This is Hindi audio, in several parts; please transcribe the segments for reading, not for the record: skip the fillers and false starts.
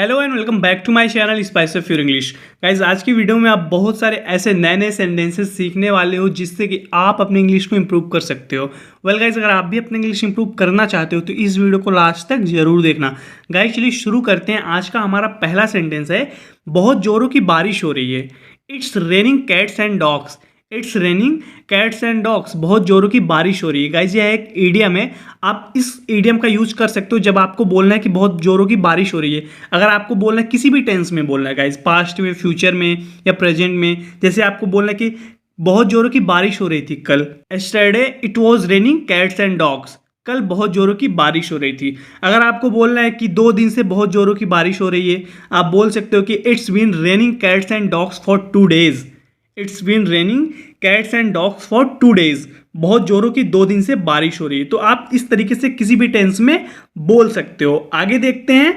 Hello and welcome back to my channel spice of your English. Guys आज की वीडियो में आप बहुत सारे ऐसे नए नए सेंटेंसेस सीखने वाले हो जिससे कि आप अपने इंग्लिश को इंप्रूव कर सकते हो। वेल गाइज अगर आप भी अपने इंग्लिश इंप्रूव करना चाहते हो तो इस वीडियो को लास्ट तक जरूर देखना। गाइज चलिए शुरू करते हैं। आज का हमारा पहला सेंटेंस है, बहुत जोरों की बारिश हो रही है। It's raining cats and dogs. It's raining cats and dogs. बहुत जोरों की बारिश हो रही है। गाइज यह एक ईडियम है। आप इस ईडियम का यूज कर सकते हो जब आपको बोलना है कि बहुत जोरों की बारिश हो रही है। अगर आपको बोलना है किसी भी टेंस में बोलना है गाइज, पास्ट में, फ्यूचर में या प्रेजेंट में, जैसे आपको बोलना है कि बहुत जोरों की बारिश हो रही थी कल। Yesterday it was raining cats and dogs. कल बहुत जोरों की बारिश हो रही थी। अगर आपको बोलना है कि 2 दिन से बहुत जोरों की बारिश हो रही है, आप बोल सकते हो कि it's been raining cats and dogs for 2 days। It's been raining cats and dogs for 2 days। बहुत जोरों की 2 दिन से बारिश हो रही है। तो आप इस तरीके से किसी भी टेंस में बोल सकते हो। आगे देखते हैं।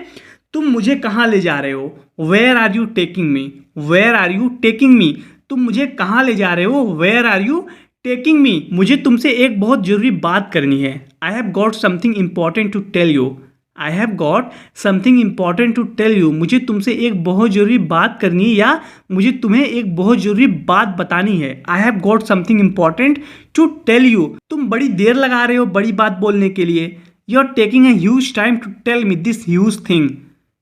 तुम मुझे कहाँ ले जा रहे हो? Where are you taking me? Where are you taking me? तुम मुझे कहाँ ले जा रहे हो? Where are you taking me? मुझे तुमसे एक बहुत जरूरी बात करनी है। I have got something important to tell you. I have got something important to tell you. मुझे तुमसे एक बहुत जरूरी बात करनी है या मुझे तुम्हें एक बहुत जरूरी बात बतानी है। I have got something important to tell you. तुम बड़ी देर लगा रहे हो बड़ी बात बोलने के लिए। You are taking a huge time to tell me this huge thing.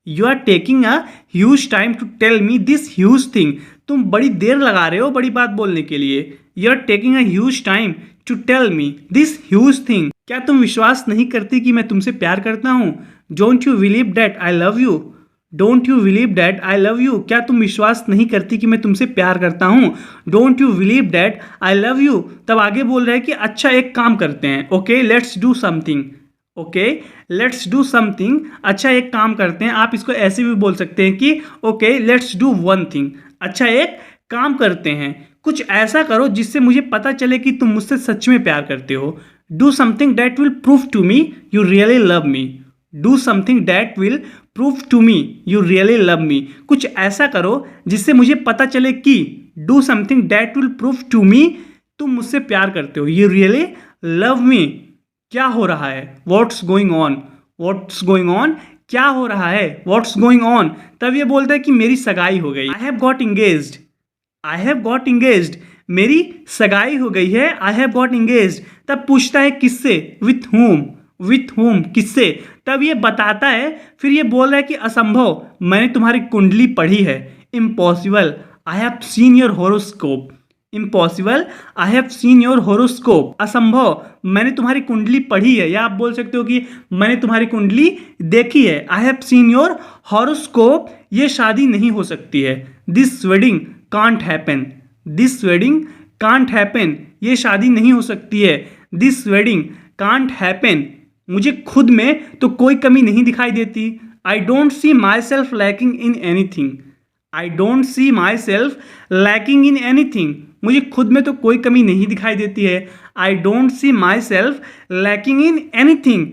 You are taking a huge time to tell me this huge thing. तुम बड़ी देर लगा रहे हो बड़ी बात बोलने के लिए। You are taking a huge time to tell me this huge thing. क्या तुम विश्वास नहीं करती कि मैं तुमसे प्यार करता हूँ? Don't you believe that I love you? Don't you believe that I love you? क्या तुम विश्वास नहीं करती कि मैं तुमसे प्यार करता हूँ? Don't you believe that I love you. तब आगे बोल रहा है कि अच्छा एक काम करते हैं। Okay let's do something. Okay let's do something. अच्छा एक काम करते हैं। आप इसको ऐसे भी बोल सकते हैं कि okay let's do one thing. अच्छा एक काम करते हैं। कुछ ऐसा करो जिससे मुझे पता चले कि तुम मुझसे सच में प्यार करते हो। Do something that will prove to me you really love me. Do something that will prove to me you really love me. कुछ ऐसा करो जिससे मुझे पता चले कि do something that will prove to me तुम मुझसे प्यार करते हो। You really love me. क्या हो रहा है? What's going on. What's going on. क्या हो रहा है? What's going on. तब ये बोलता है कि मेरी सगाई हो गई। आई have got engaged. I have got engaged. मेरी सगाई हो गई है। I have got engaged. तब पूछता है किससे? With home. विथ होम किससे? तब ये बताता है। फिर ये बोल रहा है कि असंभव, मैंने तुम्हारी कुंडली पढ़ी है। Impossible, I have seen your horoscope. Impossible, I have seen your horoscope. असंभव, मैंने तुम्हारी कुंडली पढ़ी है। या आप बोल सकते हो कि मैंने तुम्हारी कुंडली देखी है। I have seen your horoscope. ये शादी नहीं हो सकती है। This wedding can't happen. This wedding can't happen. ये शादी नहीं हो सकती है। This wedding can't happen. मुझे खुद में तो कोई कमी नहीं दिखाई देती। आई don't see myself lacking in anything. I don't see myself lacking in anything. मुझे खुद में तो कोई कमी नहीं दिखाई देती है। I don't see myself lacking in anything.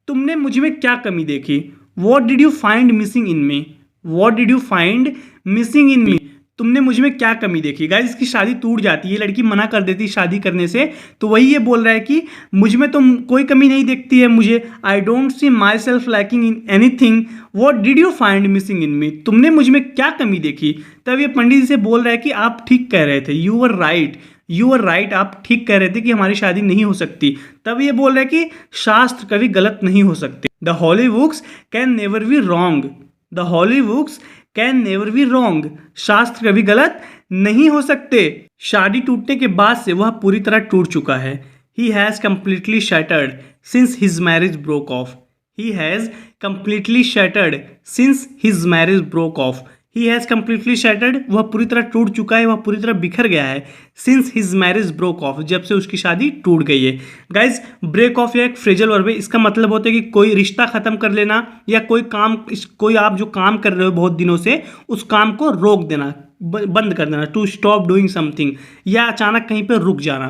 तुमने मुझ में क्या कमी देखी? What did you find missing in me? What did you find missing in me? तुमने मुझ में क्या कमी देखी? गाइस इसकी शादी टूट जाती है। लड़की मना कर देती शादी करने से। तो वही ये बोल रहा है कि मुझ में तो कोई कमी नहीं दिखती है मुझे। I don't see myself lacking in anything. What did you find missing in me? तुमने मुझ में क्या कमी देखी? तब ये पंडित जी से बोल रहा है कि आप ठीक कह रहे थे। You were right. You were right. आप ठीक कह रहे थे कि हमारी शादी नहीं हो सकती। तब ये बोल रहा है कि शास्त्र कभी गलत नहीं हो सकते। The holy books can never be wrong. The holy books can never be wrong. शास्त्र कभी गलत नहीं हो सकते। शादी टूटने के बाद से वह पूरी तरह टूट चुका है। He has completely shattered since his marriage broke of. He has completely shattered since his marriage broke of. He has completely shattered, वह पूरी तरह टूट चुका है, वह पूरी तरह बिखर गया है। Since his marriage broke of, जब से उसकी शादी टूट गई है। गाइज ब्रेक ऑफ एक फ्रेजल वर्ब है। इसका मतलब होता है कि कोई रिश्ता खत्म कर लेना या कोई आप जो काम कर रहे हो बहुत दिनों से उस काम को रोक देना, बंद कर देना। To stop doing something. या अचानक कहीं पर रुक जाना,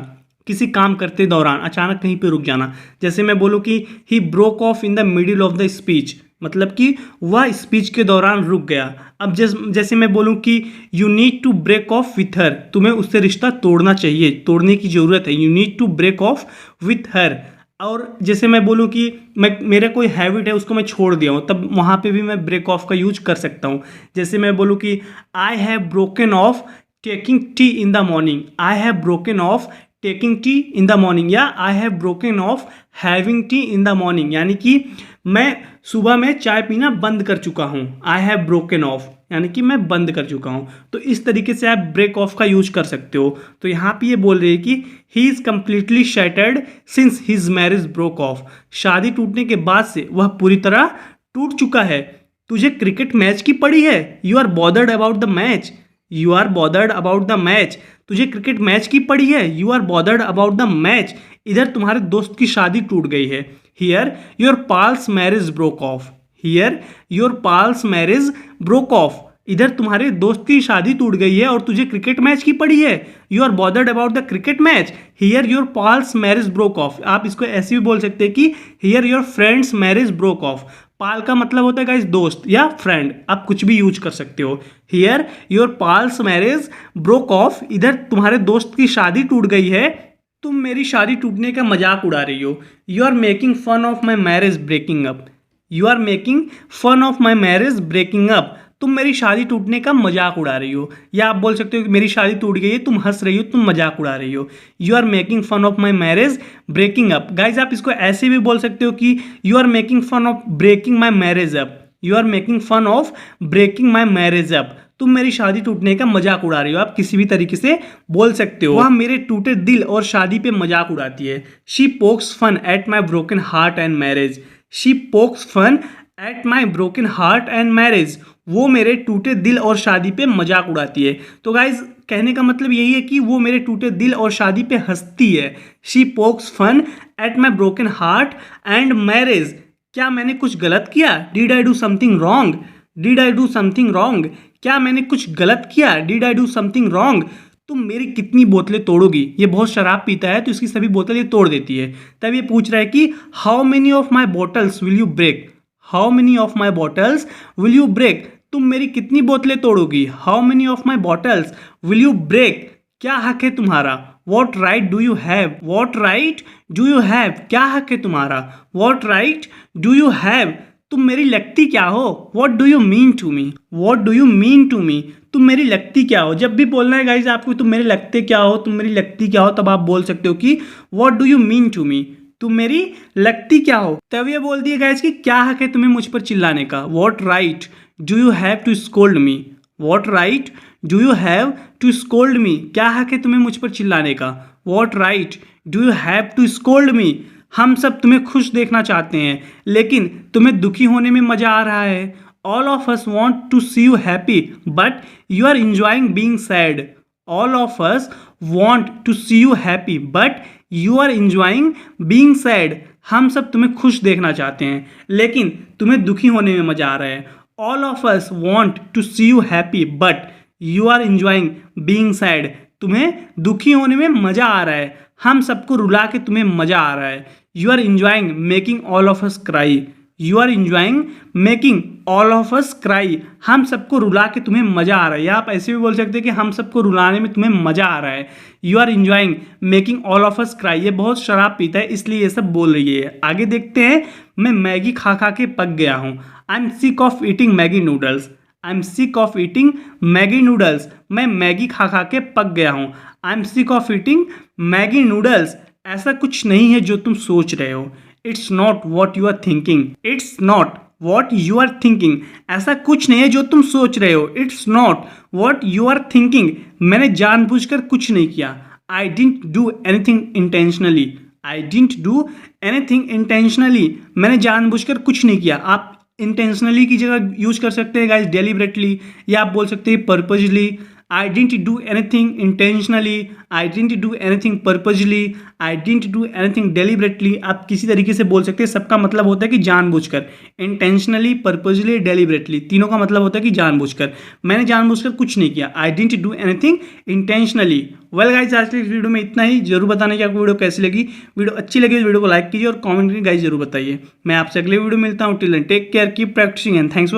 किसी काम करते दौरान अचानक कहीं पे रुक जाना। जैसे मैं बोलूँ कि he broke of in the middle of the speech, मतलब कि वह स्पीच के दौरान रुक गया। अब जैसे मैं बोलूँ कि you need to break off with her, तुम्हें उससे रिश्ता तोड़ना चाहिए, तोड़ने की ज़रूरत है। You need to break off with her. और जैसे मैं बोलूँ कि मेरा कोई हैबिट है उसको मैं छोड़ दिया हूँ, तब वहाँ पे भी मैं ब्रेक ऑफ का यूज कर सकता हूँ। जैसे मैं बोलूँ कि I have broken off taking tea in the morning, I have broken off taking tea in the morning, या I have broken off having tea in the morning, यानी कि मैं सुबह में चाय पीना बंद कर चुका हूँ। आई हैव ब्रोकन ऑफ यानी कि मैं बंद कर चुका हूँ। तो इस तरीके से आप ब्रेक ऑफ का यूज कर सकते हो। तो यहाँ पे ये बोल रही है कि he is completely shattered since his marriage broke of, शादी टूटने के बाद से वह पूरी तरह टूट चुका है। तुझे क्रिकेट मैच की पड़ी है, you are bothered about the match, you are bothered about the match, तुझे क्रिकेट मैच की पड़ी है, you are bothered about the match, इधर तुम्हारे दोस्त की शादी टूट गई है। Here your pals marriage broke off, here your pals marriage broke off, इधर तुम्हारे दोस्त की शादी टूट गई है और तुझे क्रिकेट मैच की पड़ी है, you are bothered about the cricket match, here your pals marriage broke off. आप इसको ऐसे भी बोल सकते हैं कि here your friends marriage broke off. Pal का मतलब होता है गाइस दोस्त या फ्रेंड, आप कुछ भी यूज कर सकते हो। Here your pals marriage broke off, इधर तुम्हारे दोस्त की शादी टूट गई है, तुम मेरी शादी टूटने का मजाक उड़ा रही हो। You are making fun of my marriage breaking up, you are making fun of my marriage breaking up, तुम मेरी शादी टूटने का मजाक उड़ा रही हो। या आप बोल सकते हो कि मेरी शादी टूट गई है, तुम हंस रही हो, तुम मजाक उड़ा रही हो। You are making fun of my marriage breaking up. Guys आप इसको ऐसे भी बोल सकते हो कि you are making fun of breaking my marriage up, you are making fun of breaking my marriage up, तुम मेरी शादी टूटने का मजाक उड़ा रही हो। आप किसी भी तरीके से बोल सकते हो। वह मेरे टूटे दिल और शादी पे मजाक उड़ाती है। She pokes fun at my broken heart and marriage, she pokes fun at my broken heart and marriage, वो मेरे टूटे दिल और शादी पे मजाक उड़ाती है। तो गाइज कहने का मतलब यही है कि वो मेरे टूटे दिल और शादी पे हंसती है। She pokes fun at my broken heart and marriage, क्या मैंने कुछ गलत किया? Did I do something wrong, did I do something wrong, क्या मैंने कुछ गलत किया? Did I do something wrong, तुम मेरी कितनी बोतलें तोड़ोगी? ये बहुत शराब पीता है तो इसकी सभी बोतल ये तोड़ देती है। तब ये पूछ रहा है कि how many of my bottles will you break, how many of my bottles will you break, तुम मेरी कितनी बोतलें तोड़ोगी? How many of my bottles will you break, क्या हक है तुम्हारा? What right do you have, what right do you have, क्या हक है तुम्हारा? What right do you have, तुम मेरी लगती क्या हो? What do you mean to me, what do you mean to me, तुम मेरी लगती क्या हो? जब भी बोलना है गाइज आपको तुम मेरे लगते क्या हो, तुम मेरी लगती क्या हो, तब आप बोल सकते हो कि what do you mean to me, तुम मेरी लगती क्या हो। तब ये बोल दिए गाइज कि क्या हक है तुम्हें मुझ पर चिल्लाने का। What right do you have to scold me, what right do you have to scold me, क्या हक है तुम्हें मुझ पर चिल्लाने का। What right do you have to scold me, हम सब तुम्हें खुश देखना चाहते हैं लेकिन तुम्हें दुखी होने में मजा आ रहा है। All of us want to see you happy but you are enjoying being sad, all of us want to see you happy but you are enjoying being sad, हम सब तुम्हें खुश देखना चाहते हैं लेकिन तुम्हें दुखी होने में मजा आ रहा है। All of us want to see you happy but you are enjoying being sad, तुम्हें दुखी होने में मजा आ रहा है, हम सबको रुला के तुम्हें मजा आ रहा है। You are enjoying making all of us cry, you are enjoying making all of us cry, हम सबको रुला के तुम्हें मजा आ रहा है। या आप ऐसे भी बोल सकते हैं कि हम सबको रुलाने में तुम्हें मजा आ रहा है। You are enjoying making all of us cry, ये बहुत शराब पीता है इसलिए ये सब बोल रही है। आगे देखते हैं। मैं मैगी खा खा के पक गया हूँ, I am sick of eating Maggi noodles, I am sick of eating Maggi noodles, मैं मैगी खा खा के पक गया हूँ। I am sick of eating Maggi noodles, ऐसा कुछ नहीं है जो तुम सोच रहे हो। It's not what you are thinking, it's not what you are thinking, ऐसा कुछ नहीं है जो तुम सोच रहे हो। It's not what you are thinking, मैंने जानबूझकर कुछ नहीं किया। I didn't do anything intentionally, I didn't do anything intentionally, मैंने जानबूझकर कुछ नहीं किया। आप इंटेंशनली की जगह यूज कर सकते हैं गाइस डेलिबरेटली, या आप बोल सकते हैं purposely. I didn't do anything intentionally, I didn't do anything purposely, I didn't do anything deliberately, आप किसी तरीके से बोल सकते हैं। सबका मतलब होता है कि जानबूझकर, इंटेंशनली, पर्पजली, डेलिबरेटली, तीनों का मतलब होता है कि जानबूझकर। मैंने जानबूझकर कुछ नहीं किया, I didn't do anything intentionally. Well guys आज की इस वीडियो में इतना ही। जरूर बताना कि आपको वीडियो कैसी लगी। वीडियो अच्छी लगी तो वीडियो को लाइक कीजिए और कमेंट करके गाइस जरूर बताइए। मैं आपसे अगले वीडियो में मिलता हूँ। Till then take care, keep practising and thanks.